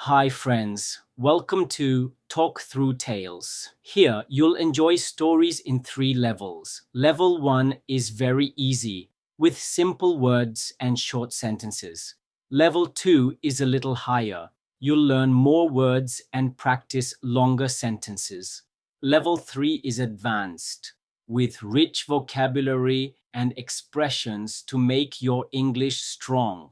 Hi, friends. Welcome to Talk Through Tales. Here, you'll enjoy stories in three levels. Level 1 is very easy, with simple words and short sentences. Level 2 is a little higher. You'll learn more words and practice longer sentences. Level 3 is advanced, with rich vocabulary and expressions to make your English strong.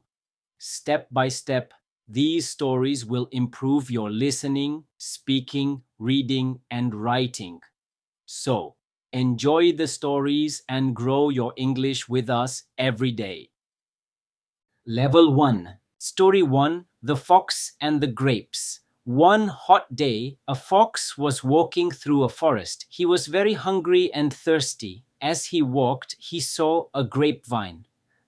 Step by step, these stories will improve your listening, speaking, reading, and writing. So, enjoy the stories and grow your English with us every day. Level 1. Story 1. The Fox and the Grapes. One hot day, a fox was walking through a forest. He was very hungry and thirsty. As he walked, he saw a grapevine.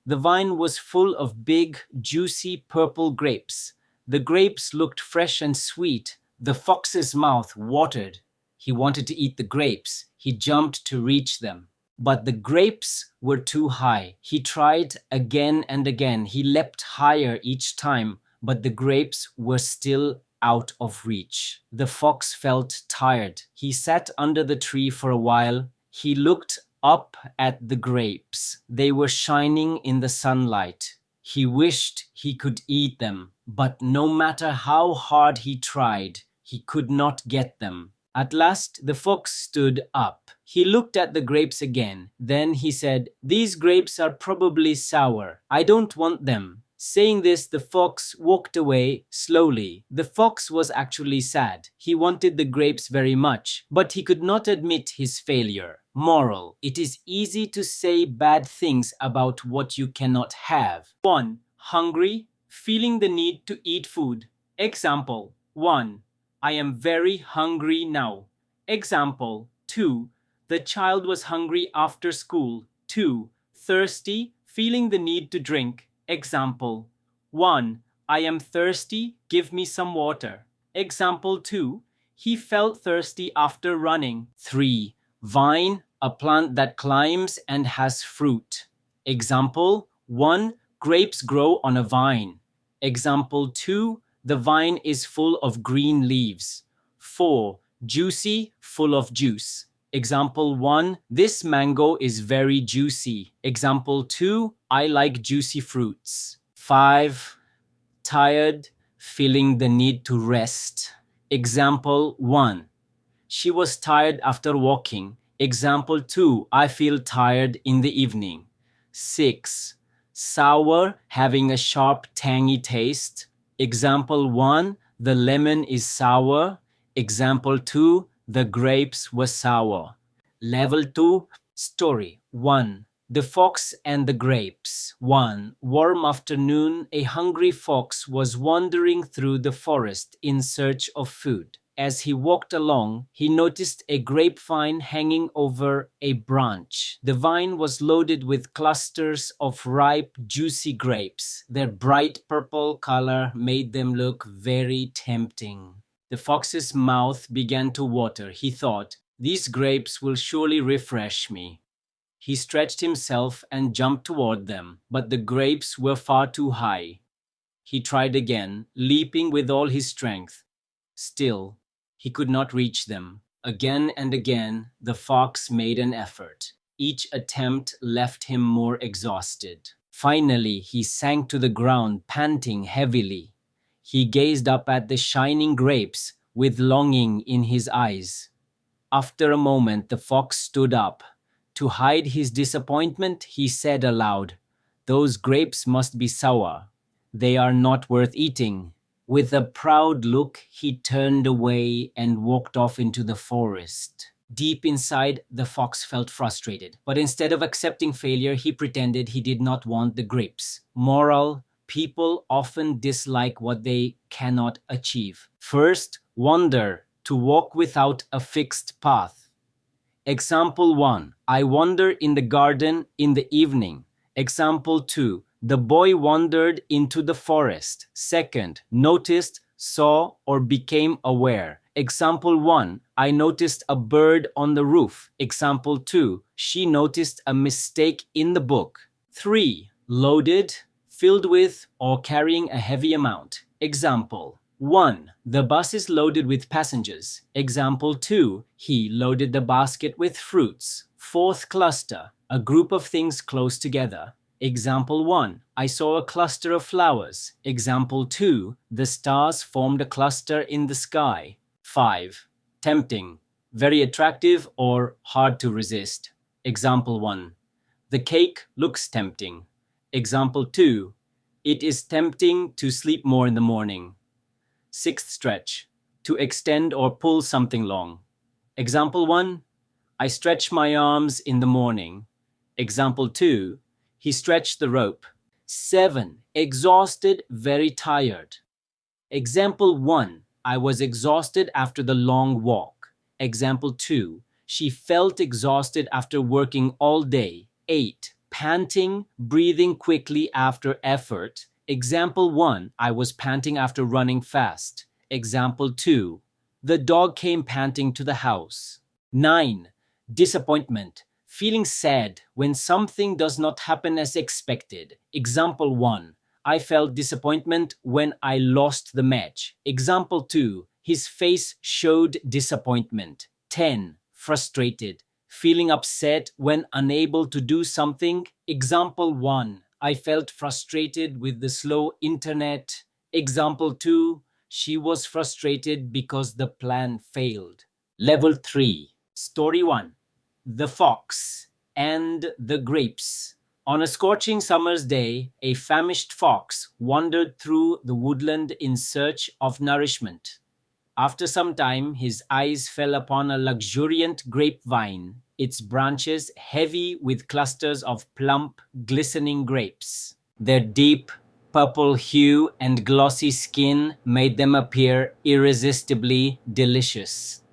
The vine was full of big, juicy purple grapes. The grapes looked fresh and sweet. The fox's mouth watered. He wanted to eat the grapes. He jumped to reach them. But the grapes were too high. He tried again and again. He leapt higher each time, but the grapes were still out of reach. The fox felt tired. He sat under the tree for a while. He looked up at the grapes. They were shining in the sunlight. He wished he could eat them, but no matter how hard he tried, he could not get them. At last, the fox stood up. He looked at the grapes again. Then he said, "These grapes are probably sour. I don't want them." Saying this, the fox walked away slowly. The fox was actually sad. He wanted the grapes very much, but he could not admit his failure. Moral: it is easy to say bad things about what you cannot have. 1. Hungry, feeling the need to eat food. Example: 1. I am very hungry now. Example: 2. The child was hungry after school. 2. Thirsty, feeling the need to drink. Example: 1. I am thirsty, give me some water. Example 2. He felt thirsty after running. 3. Vine, a plant that climbs and has fruit. Example: 1. Grapes grow on a vine. Example 2. The vine is full of green leaves. 4. Juicy, full of juice. Example 1. This mango is very juicy. Example 2. I like juicy fruits. 5. Tired, feeling the need to rest. Example 1. She was tired after walking. Example 2. I feel tired in the evening. 6. Sour, having a sharp, tangy taste. Example 1. The lemon is sour. Example 2. The grapes were sour. Level 2. Story 1. The Fox and the Grapes. 1 warm afternoon, a hungry fox was wandering through the forest in search of food. As he walked along, he noticed a grapevine hanging over a branch. The vine was loaded with clusters of ripe, juicy grapes. Their bright purple color made them look very tempting. The fox's mouth began to water. He thought, "These grapes will surely refresh me." He stretched himself and jumped toward them, but the grapes were far too high. He tried again, leaping with all his strength. Still, he could not reach them. Again and again, the fox made an effort. Each attempt left him more exhausted. Finally, he sank to the ground, panting heavily. He gazed up at the shining grapes with longing in his eyes. After a moment, the fox stood up. To hide his disappointment, he said aloud, "Those grapes must be sour. They are not worth eating." With a proud look, he turned away and walked off into the forest. Deep inside, the fox felt frustrated. But instead of accepting failure, he pretended he did not want the grapes. Moral: people often dislike what they cannot achieve. First, wander, to walk without a fixed path. Example 1. I wander in the garden in the evening. Example 2. The boy wandered into the forest. Second, noticed, saw, or became aware. Example 1. I noticed a bird on the roof. Example 2. She noticed a mistake in the book. 3. Loaded, filled with, or carrying a heavy amount. Example: 1. The bus is loaded with passengers. Example 2. He loaded the basket with fruits. Fourth cluster. A group of things close together. Example 1. I saw a cluster of flowers. Example 2. The stars formed a cluster in the sky. 5. Tempting. Very attractive or hard to resist. Example 1. The cake looks tempting. Example 2. It is tempting to sleep more in the morning. Sixth stretch. To extend or pull something long. Example 1. I stretch my arms in the morning. Example 2. He stretched the rope. 7. Exhausted, very tired. Example 1. I was exhausted after the long walk. Example 2. She felt exhausted after working all day. 8. Panting, breathing quickly after effort. Example 1. I was panting after running fast. Example 2. The dog came panting to the house. 9. Disappointment. Feeling sad when something does not happen as expected. Example 1. I felt disappointment when I lost the match. Example 2. His face showed disappointment. 10. Frustrated. Feeling upset when unable to do something. Example 1. I felt frustrated with the slow internet. Example 2. She was frustrated because the plan failed. Level 3. Story 1. The Fox and the Grapes. On a scorching summer's day, a famished fox wandered through the woodland in search of nourishment. After some time, his eyes fell upon a luxuriant grapevine, its branches heavy with clusters of plump, glistening grapes. Their deep purple hue and glossy skin made them appear irresistibly delicious.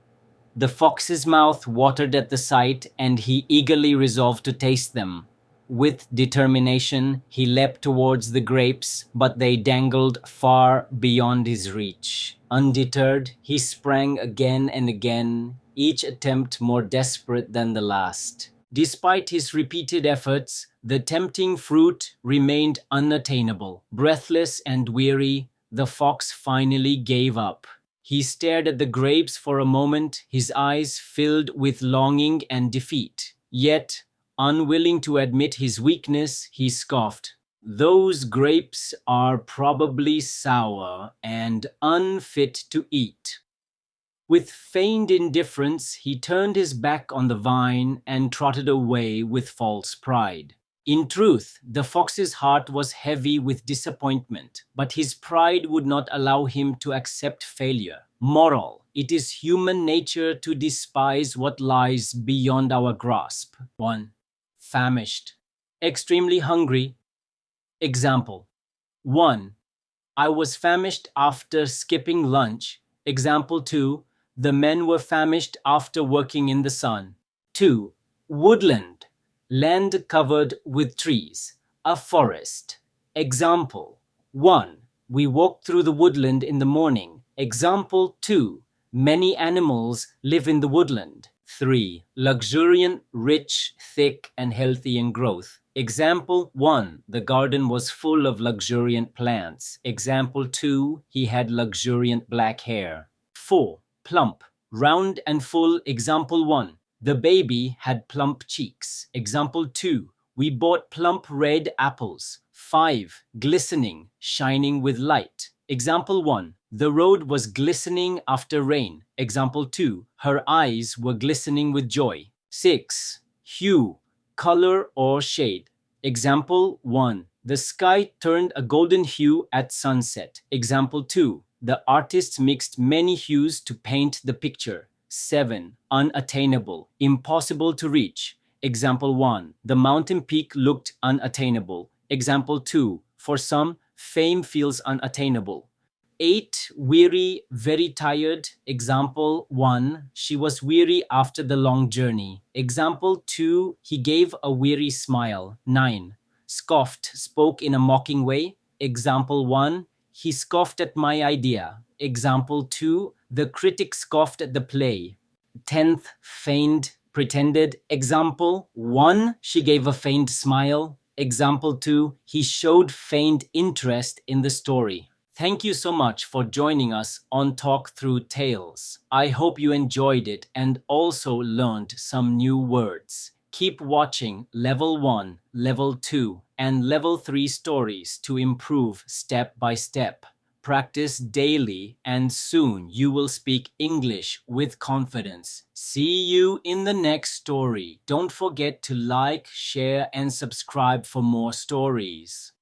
The fox's mouth watered at the sight, and he eagerly resolved to taste them. With determination, he leapt towards the grapes, but they dangled far beyond his reach. Undeterred, he sprang again and again, each attempt more desperate than the last. Despite his repeated efforts, the tempting fruit remained unattainable. Breathless and weary, the fox finally gave up. He stared at the grapes for a moment, his eyes filled with longing and defeat. Yet, unwilling to admit his weakness, he scoffed. Those grapes are probably sour and unfit to eat. With feigned indifference, he turned his back on the vine and trotted away with false pride. In truth, the fox's heart was heavy with disappointment, but his pride would not allow him to accept failure. Moral: it is human nature to despise what lies beyond our grasp. 1. Famished. Extremely hungry. Example: 1. I was famished after skipping lunch. Example 2. The men were famished after working in the sun. 2. Woodland. Land covered with trees. A forest. Example: 1. We walked through the woodland in the morning. Example 2. Many animals live in the woodland. 3. Luxuriant, rich, thick, and healthy in growth. Example 1. The garden was full of luxuriant plants. Example 2. He had luxuriant black hair. 4. Plump. Round and full. Example 1. The baby had plump cheeks. Example 2. We bought plump red apples. 5. Glistening, shining with light. Example 1. The road was glistening after rain. Example 2. Her eyes were glistening with joy. 6. Hue, color or shade. Example 1. The sky turned a golden hue at sunset. Example 2. The artist mixed many hues to paint the picture. 7. Unattainable, impossible to reach. Example 1. The mountain peak looked unattainable. Example 2. For some, fame feels unattainable. 8. Weary, very tired. Example 1. She was weary after the long journey. Example 2. He gave a weary smile. 9. Scoffed, spoke in a mocking way. Example 1. He scoffed at my idea. Example 2. The critic scoffed at the play. 10th. Feigned, pretended. Example 1. She gave a feigned smile. Example 2. He showed feigned interest in the story. Thank you so much for joining us on Talk Through Tales. I hope you enjoyed it and also learned some new words. Keep watching Level 1, Level 2, and Level 3 stories to improve step by step. Practice daily, and soon you will speak English with confidence. See you in the next story. Don't forget to like, share, and subscribe for more stories.